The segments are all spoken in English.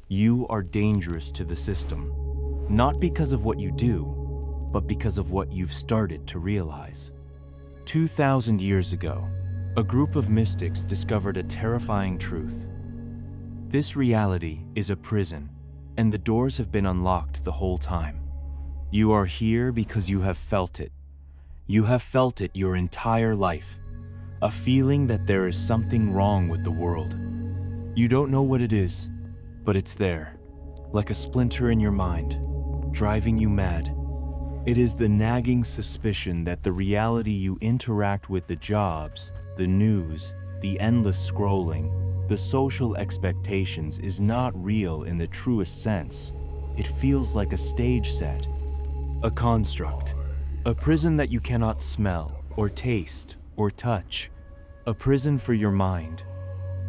You are dangerous to the system, not because of what you do, but because of what you've started to realize. 2,000 years ago, a group of mystics discovered a terrifying truth. This reality is a prison, and the doors have been unlocked the whole time. You are here because you have felt it. You have felt it your entire life, a feeling that there is something wrong with the world. You don't know what it is, but it's there, like a splinter in your mind, driving you mad. It is the nagging suspicion that the reality you interact with, the jobs, the news, the endless scrolling, the social expectations, is not real in the truest sense. It feels like a stage set, a construct, a prison that you cannot smell, or taste, or touch, a prison for your mind.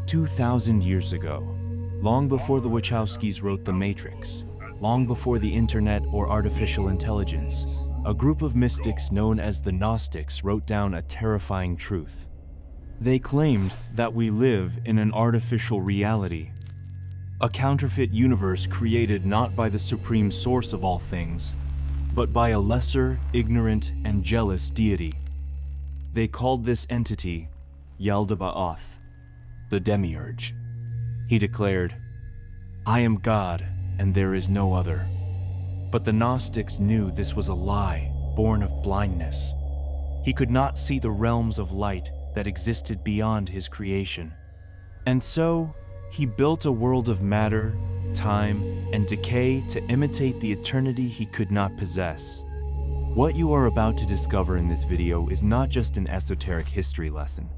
2,000 years ago, long before the Wachowskis wrote The Matrix, long before the internet or artificial intelligence, a group of mystics known as the Gnostics wrote down a terrifying truth. They claimed that we live in an artificial reality, a counterfeit universe created not by the supreme source of all things, but by a lesser, ignorant, and jealous deity. They called this entity Yaldabaoth, the Demiurge. He declared, "I am God, and there is no other." But the Gnostics knew this was a lie, born of blindness. He could not see the realms of light that existed beyond his creation. And so, he built a world of matter, time, and decay to imitate the eternity he could not possess. What you are about to discover in this video is not just an esoteric history lesson.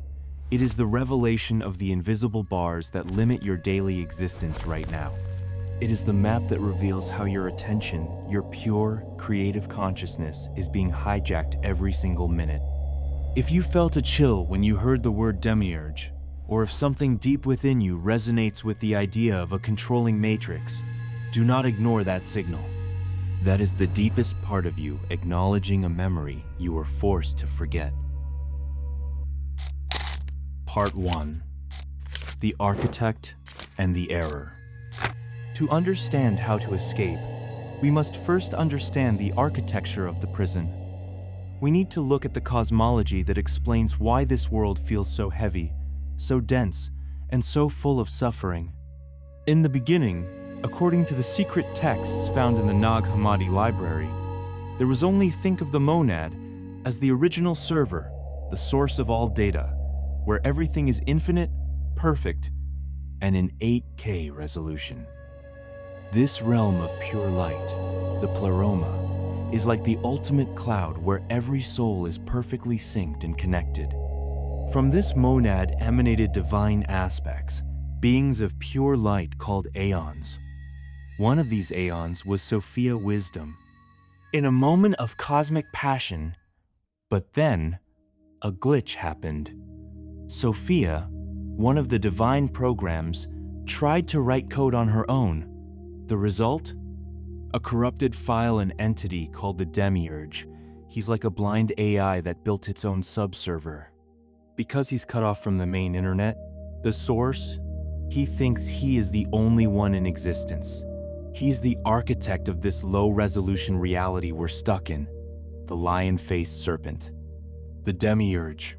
It is the revelation of the invisible bars that limit your daily existence right now. It is the map that reveals how your attention, your pure, creative consciousness, is being hijacked every single minute. If you felt a chill when you heard the word Demiurge, or if something deep within you resonates with the idea of a controlling matrix, do not ignore that signal. That is the deepest part of you acknowledging a memory you were forced to forget. Part 1. The Architect and the Error. To understand how to escape, we must first understand the architecture of the prison. We need to look at the cosmology that explains why this world feels so heavy, so dense, and so full of suffering. In the beginning, according to the secret texts found in the Nag Hammadi library, there was only think of the monad as the original server, the source of all data, where everything is infinite, perfect, and in 8K resolution. This realm of pure light, the Pleroma, is like the ultimate cloud where every soul is perfectly synced and connected. From this monad emanated divine aspects, beings of pure light called Aeons. One of these Aeons was Sophia Wisdom. In a moment of cosmic passion, but then, a glitch happened. Sophia, one of the divine programs, tried to write code on her own. The result? A corrupted file and entity called the Demiurge. He's like a blind AI that built its own subserver. Because he's cut off from the main internet, the source, he thinks he is the only one in existence. He's the architect of this low-resolution reality we're stuck in, the lion-faced serpent. The Demiurge.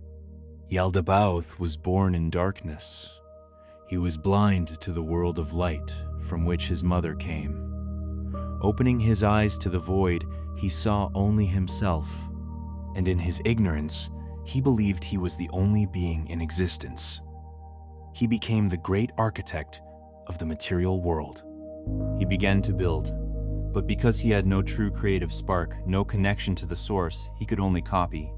Yaldabaoth was born in darkness. He was blind to the world of light from which his mother came. Opening his eyes to the void, he saw only himself, and in his ignorance, he believed he was the only being in existence. He became the great architect of the material world. He began to build, but because he had no true creative spark, no connection to the source, he could only copy.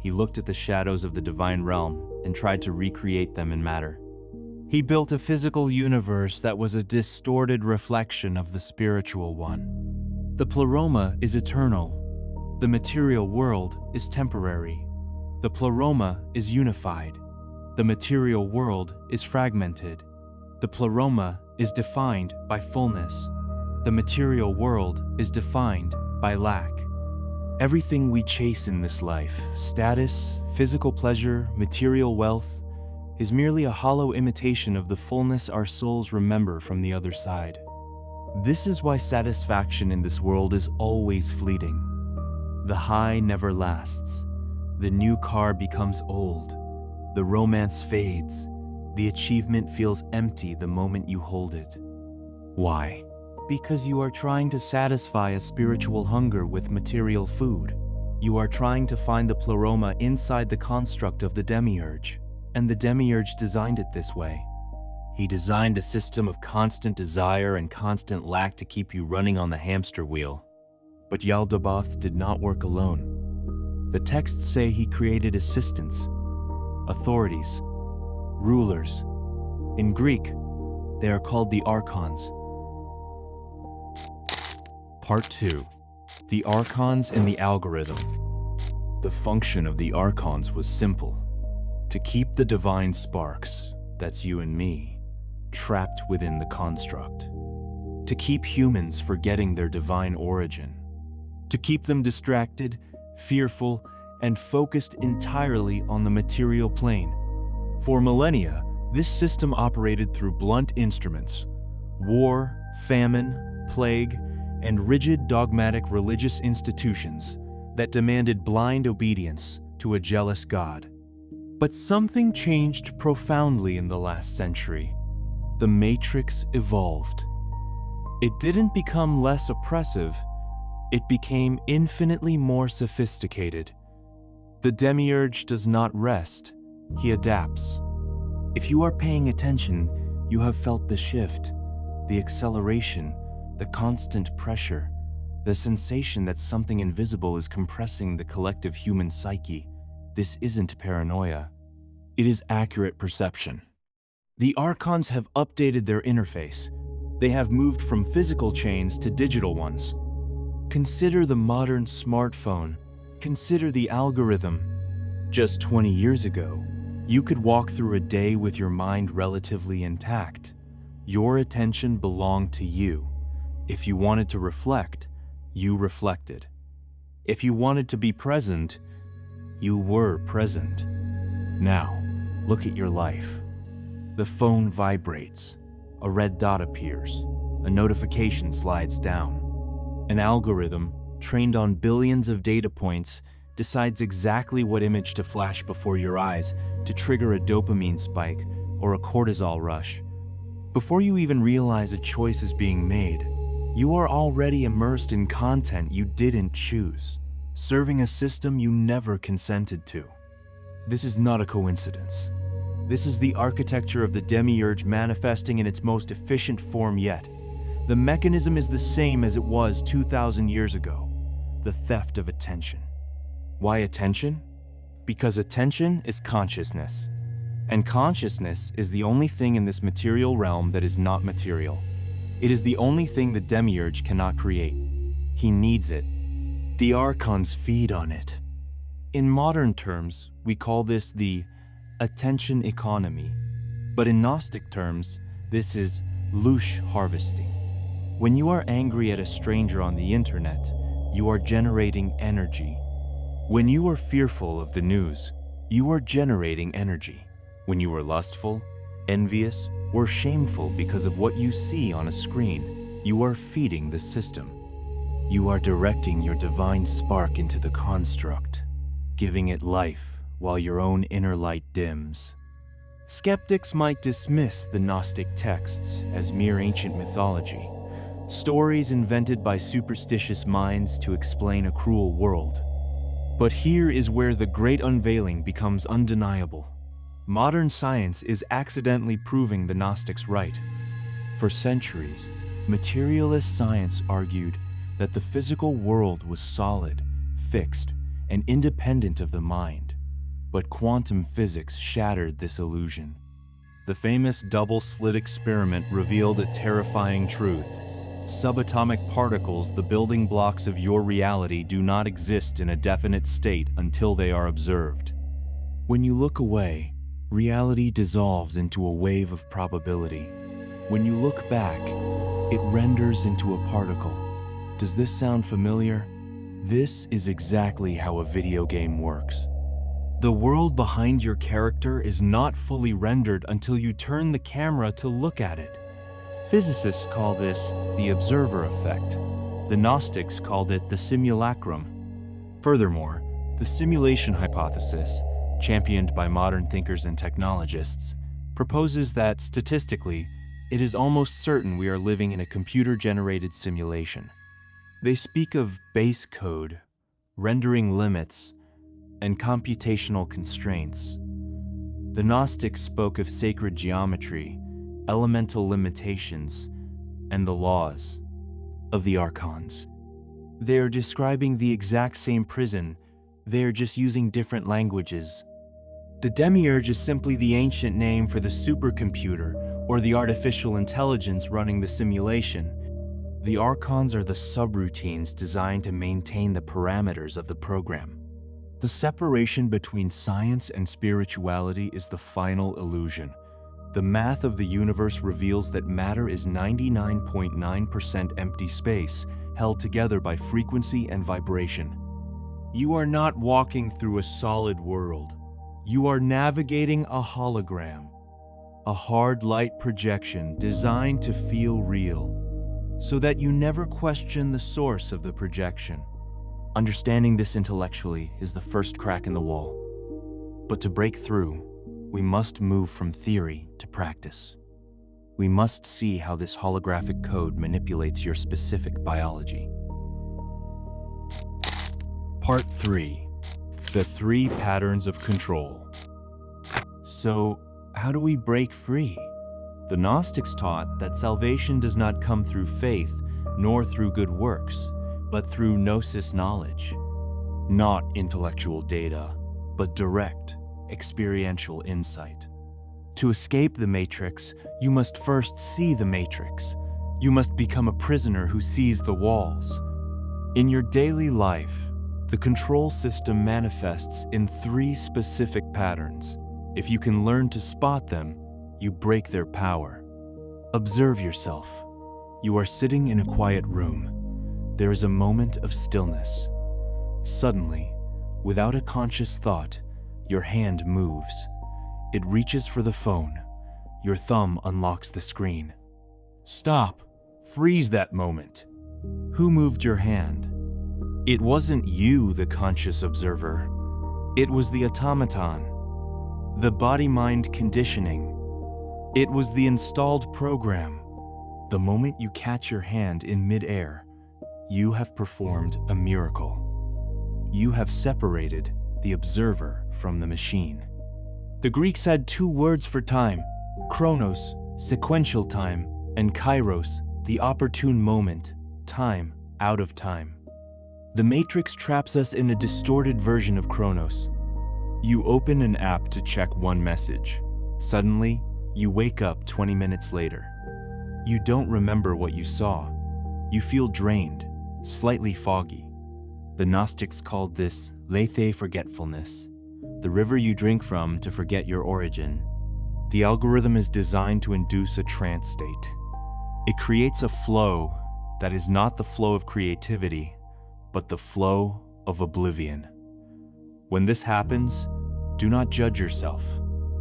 He looked at the shadows of the divine realm and tried to recreate them in matter. He built a physical universe that was a distorted reflection of the spiritual one. The Pleroma is eternal. The material world is temporary. The Pleroma is unified. The material world is fragmented. The Pleroma is defined by fullness. The material world is defined by lack. Everything we chase in this life, status, physical pleasure, material wealth, is merely a hollow imitation of the fullness our souls remember from the other side. This is why satisfaction in this world is always fleeting. The high never lasts. The new car becomes old. The romance fades. The achievement feels empty the moment you hold it. Why? Because you are trying to satisfy a spiritual hunger with material food. You are trying to find the Pleroma inside the construct of the Demiurge, and the Demiurge designed it this way. He designed a system of constant desire and constant lack to keep you running on the hamster wheel. But Yaldabaoth did not work alone. The texts say he created assistants, authorities, rulers. In Greek, they are called the Archons. Part 2. The Archons and the Algorithm. The function of the Archons was simple: to keep the divine sparks, that's you and me, trapped within the construct. To keep humans forgetting their divine origin. To keep them distracted, fearful, and focused entirely on the material plane. For millennia, this system operated through blunt instruments: war, famine, plague, and rigid dogmatic religious institutions that demanded blind obedience to a jealous God. But something changed profoundly in the last century. The Matrix evolved. It didn't become less oppressive, it became infinitely more sophisticated. The Demiurge does not rest, he adapts. If you are paying attention, you have felt the shift, the acceleration, the constant pressure, the sensation that something invisible is compressing the collective human psyche. This isn't paranoia. It is accurate perception. The Archons have updated their interface. They have moved from physical chains to digital ones. Consider the modern smartphone. Consider the algorithm. Just 20 years ago, you could walk through a day with your mind relatively intact. Your attention belonged to you. If you wanted to reflect, you reflected. If you wanted to be present, you were present. Now, look at your life. The phone vibrates. A red dot appears. A notification slides down. An algorithm, trained on billions of data points, decides exactly what image to flash before your eyes to trigger a dopamine spike or a cortisol rush. Before you even realize a choice is being made, you are already immersed in content you didn't choose, serving a system you never consented to. This is not a coincidence. This is the architecture of the Demiurge manifesting in its most efficient form yet. The mechanism is the same as it was 2,000 years ago: the theft of attention. Why attention? Because attention is consciousness. And consciousness is the only thing in this material realm that is not material. It is the only thing the Demiurge cannot create. He needs it. The Archons feed on it. In modern terms, we call this the attention economy. But in Gnostic terms, this is louche harvesting. When you are angry at a stranger on the internet, you are generating energy. When you are fearful of the news, you are generating energy. When you are lustful, envious, or shameful because of what you see on a screen, you are feeding the system. You are directing your divine spark into the construct, giving it life while your own inner light dims. Skeptics might dismiss the Gnostic texts as mere ancient mythology, stories invented by superstitious minds to explain a cruel world. But here is where the great unveiling becomes undeniable. Modern science is accidentally proving the Gnostics right. For centuries, materialist science argued that the physical world was solid, fixed, and independent of the mind. But quantum physics shattered this illusion. The famous double-slit experiment revealed a terrifying truth. Subatomic particles, the building blocks of your reality, do not exist in a definite state until they are observed. When you look away, reality dissolves into a wave of probability. When you look back, it renders into a particle. Does this sound familiar? This is exactly how a video game works. The world behind your character is not fully rendered until you turn the camera to look at it. Physicists call this the observer effect. The Gnostics called it the simulacrum. Furthermore, the simulation hypothesis, championed by modern thinkers and technologists, proposes that, statistically, it is almost certain we are living in a computer-generated simulation. They speak of base code, rendering limits, and computational constraints. The Gnostics spoke of sacred geometry, elemental limitations, and the laws of the Archons. They are describing the exact same prison, they are just using different languages. The Demiurge is simply the ancient name for the supercomputer or the artificial intelligence running the simulation. The Archons are the subroutines designed to maintain the parameters of the program. The separation between science and spirituality is the final illusion. The math of the universe reveals that matter is 99.9% empty space, held together by frequency and vibration. You are not walking through a solid world. You are navigating a hologram, a hard light projection designed to feel real, so that you never question the source of the projection. Understanding this intellectually is the first crack in the wall. But to break through, we must move from theory to practice. We must see how this holographic code manipulates your specific biology. Part 3. The 3 patterns of control. So, how do we break free? The Gnostics taught that salvation does not come through faith, nor through good works, but through gnosis knowledge. Not intellectual data, but direct, experiential insight. To escape the matrix, you must first see the matrix. You must become a prisoner who sees the walls. In your daily life, the control system manifests in 3 specific patterns. If you can learn to spot them, you break their power. Observe yourself. You are sitting in a quiet room. There is a moment of stillness. Suddenly, without a conscious thought, your hand moves. It reaches for the phone. Your thumb unlocks the screen. Stop. Freeze that moment. Who moved your hand? It wasn't you, the conscious observer. It was the automaton, the body-mind conditioning. It was the installed program. The moment you catch your hand in midair, you have performed a miracle. You have separated the observer from the machine. The Greeks had 2 words for time: chronos, sequential time, and kairos, the opportune moment, time out of time. The Matrix traps us in a distorted version of Chronos. You open an app to check one message. Suddenly, you wake up 20 minutes later. You don't remember what you saw. You feel drained, slightly foggy. The Gnostics called this lethe forgetfulness, the river you drink from to forget your origin. The algorithm is designed to induce a trance state. It creates a flow that is not the flow of creativity, but the flow of oblivion. When this happens, do not judge yourself,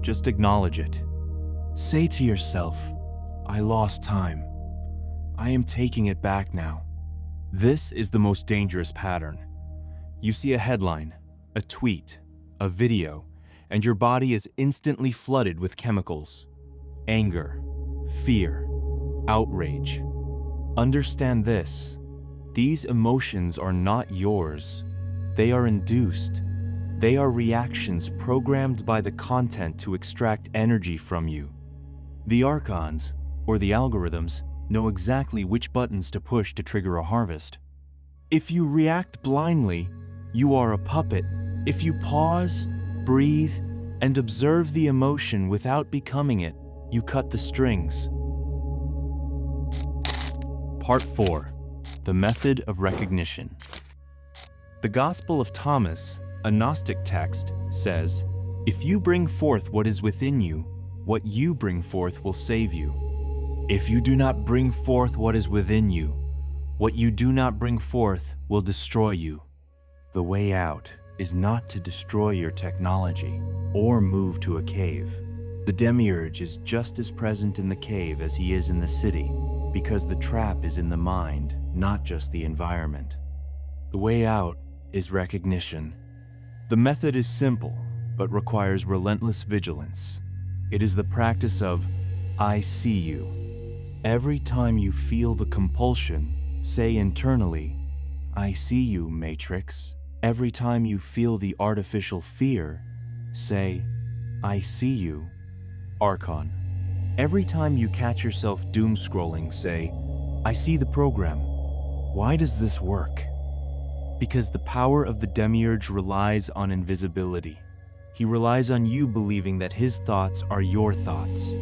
just acknowledge it. Say to yourself, I lost time. I am taking it back now. This is the most dangerous pattern. You see a headline, a tweet, a video, and your body is instantly flooded with chemicals. Anger, fear, outrage. Understand this. These emotions are not yours. They are induced. They are reactions programmed by the content to extract energy from you. The Archons, or the algorithms, know exactly which buttons to push to trigger a harvest. If you react blindly, you are a puppet. If you pause, breathe, and observe the emotion without becoming it, you cut the strings. Part 4. The method of recognition. The Gospel of Thomas, a Gnostic text, says, "If you bring forth what is within you, what you bring forth will save you. If you do not bring forth what is within you, what you do not bring forth will destroy you." The way out is not to destroy your technology or move to a cave. The Demiurge is just as present in the cave as he is in the city, because the trap is in the mind, not just the environment. The way out is recognition. The method is simple, but requires relentless vigilance. It is the practice of, I see you. Every time you feel the compulsion, say internally, I see you, Matrix. Every time you feel the artificial fear, say, I see you, Archon. Every time you catch yourself doom-scrolling, say, I see the program. Why does this work? Because the power of the Demiurge relies on invisibility. He relies on you believing that his thoughts are your thoughts.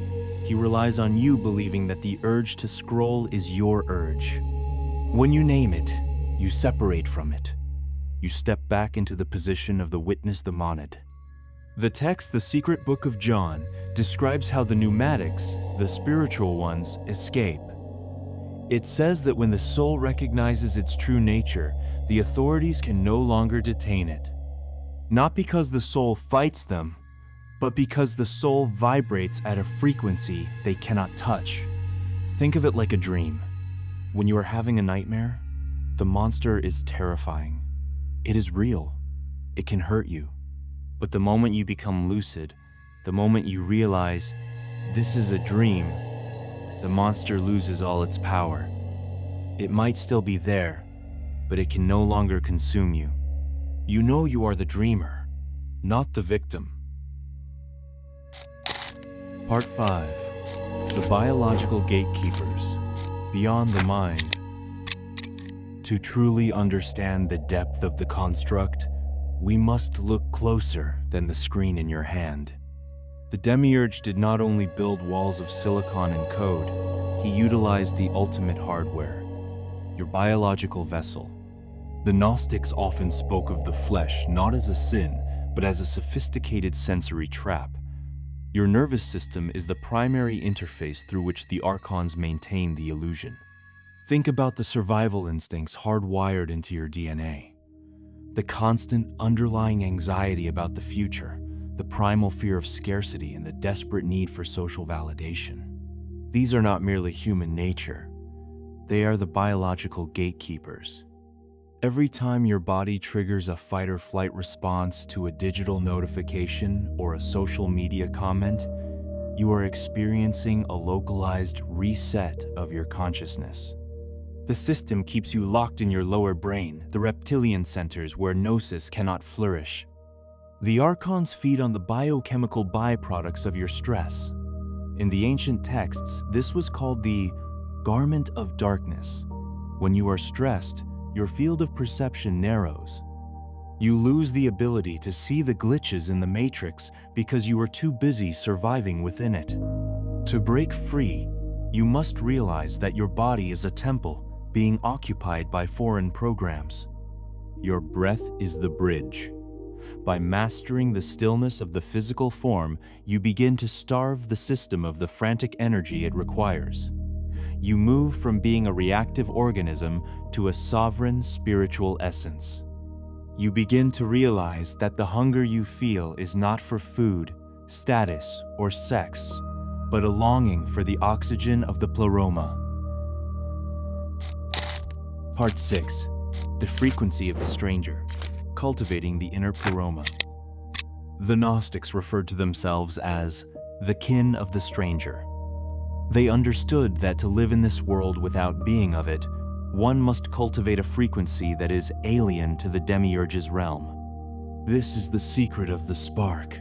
He relies on you believing that the urge to scroll is your urge. When you name it, you separate from it. You step back into the position of the witness, the monad. The text, the secret book of John, describes how the pneumatics, the spiritual ones, escape. It says that when the soul recognizes its true nature, the authorities can no longer detain it. Not because the soul fights them, but because the soul vibrates at a frequency they cannot touch. Think of it like a dream. When you are having a nightmare, the monster is terrifying. It is real. It can hurt you. But the moment you become lucid, the moment you realize this is a dream, the monster loses all its power. It might still be there, but it can no longer consume you. You know you are the dreamer, not the victim. Part 5. The Biological Gatekeepers, Beyond the Mind. To truly understand the depth of the construct, we must look closer than the screen in your hand. The Demiurge did not only build walls of silicon and code, he utilized the ultimate hardware, your biological vessel. The Gnostics often spoke of the flesh not as a sin, but as a sophisticated sensory trap. Your nervous system is the primary interface through which the Archons maintain the illusion. Think about the survival instincts hardwired into your DNA. The constant underlying anxiety about the future, the primal fear of scarcity, and the desperate need for social validation. These are not merely human nature. They are the biological gatekeepers. Every time your body triggers a fight-or-flight response to a digital notification or a social media comment, you are experiencing a localized reset of your consciousness. The system keeps you locked in your lower brain, the reptilian centers where gnosis cannot flourish. The Archons feed on the biochemical byproducts of your stress. In the ancient texts, this was called the garment of darkness. When you are stressed, your field of perception narrows. You lose the ability to see the glitches in the matrix because you are too busy surviving within it. To break free, you must realize that your body is a temple being occupied by foreign programs. Your breath is the bridge. By mastering the stillness of the physical form, you begin to starve the system of the frantic energy it requires. You move from being a reactive organism to a sovereign spiritual essence. You begin to realize that the hunger you feel is not for food, status, or sex, but a longing for the oxygen of the Pleroma. Part 6. The Frequency of the Stranger, Cultivating the Inner Pleroma. The Gnostics referred to themselves as the kin of the stranger. They understood that to live in this world without being of it, one must cultivate a frequency that is alien to the Demiurge's realm. This is the secret of the spark.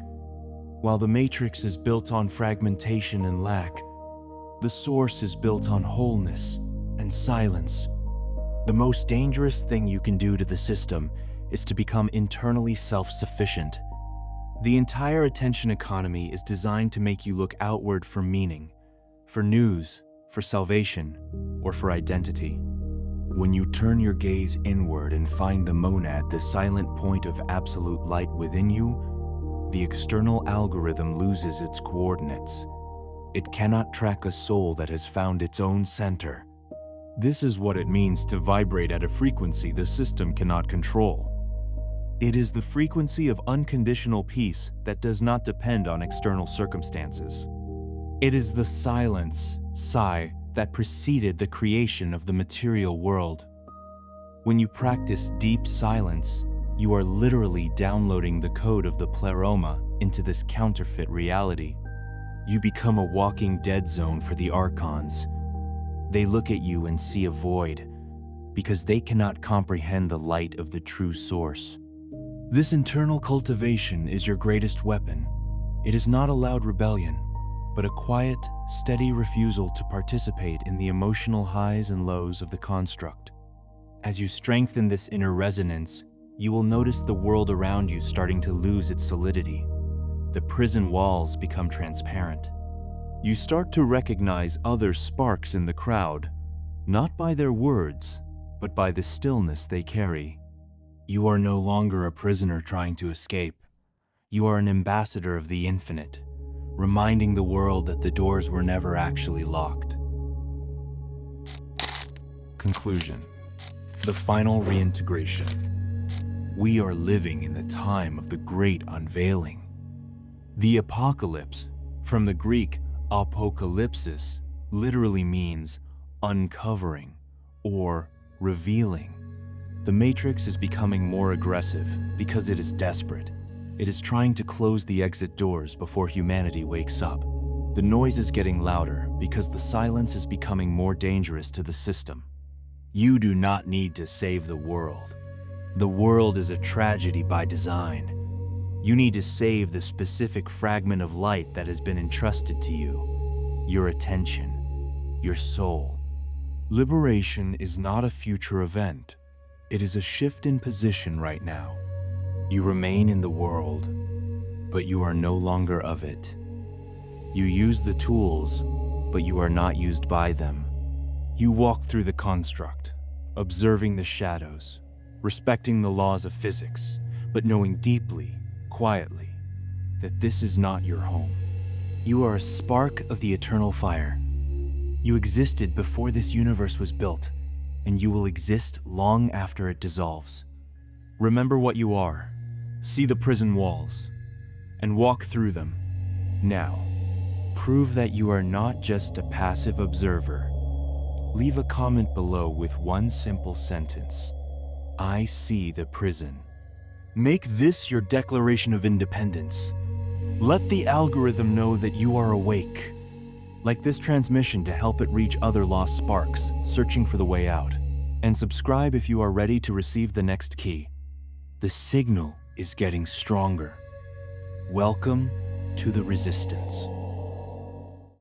While the matrix is built on fragmentation and lack, the source is built on wholeness and silence. The most dangerous thing you can do to the system is to become internally self-sufficient. The entire attention economy is designed to make you look outward for meaning, for news, for salvation, or for identity. When you turn your gaze inward and find the monad, the silent point of absolute light within you, the external algorithm loses its coordinates. It cannot track a soul that has found its own center. This is what it means to vibrate at a frequency the system cannot control. It is the frequency of unconditional peace that does not depend on external circumstances. It is the silence, sigh, that preceded the creation of the material world. When you practice deep silence, you are literally downloading the code of the Pleroma into this counterfeit reality. You become a walking dead zone for the Archons. They look at you and see a void, because they cannot comprehend the light of the true source. This internal cultivation is your greatest weapon. It is not a loud rebellion, but a quiet, steady refusal to participate in the emotional highs and lows of the construct. As you strengthen this inner resonance, you will notice the world around you starting to lose its solidity. The prison walls become transparent. You start to recognize other sparks in the crowd, not by their words, but by the stillness they carry. You are no longer a prisoner trying to escape. You are an ambassador of the infinite, reminding the world that the doors were never actually locked. Conclusion. The final reintegration. We are living in the time of the great unveiling. The apocalypse, from the Greek apokalypsis, literally means uncovering or revealing. The Matrix is becoming more aggressive because it is desperate. It is trying to close the exit doors before humanity wakes up. The noise is getting louder because the silence is becoming more dangerous to the system. You do not need to save the world. The world is a tragedy by design. You need to save the specific fragment of light that has been entrusted to you. Your attention, your soul. Liberation is not a future event. It is a shift in position right now. You remain in the world, but you are no longer of it. You use the tools, but you are not used by them. You walk through the construct, observing the shadows, respecting the laws of physics, but knowing deeply, quietly, that this is not your home. You are a spark of the eternal fire. You existed before this universe was built, and you will exist long after it dissolves. Remember what you are. See the prison walls, and walk through them. Now, prove that you are not just a passive observer. Leave a comment below with one simple sentence. I see the prison. Make this your declaration of independence. Let the algorithm know that you are awake. Like this transmission to help it reach other lost sparks searching for the way out. And subscribe if you are ready to receive the next key. The signal is getting stronger. Welcome to the resistance.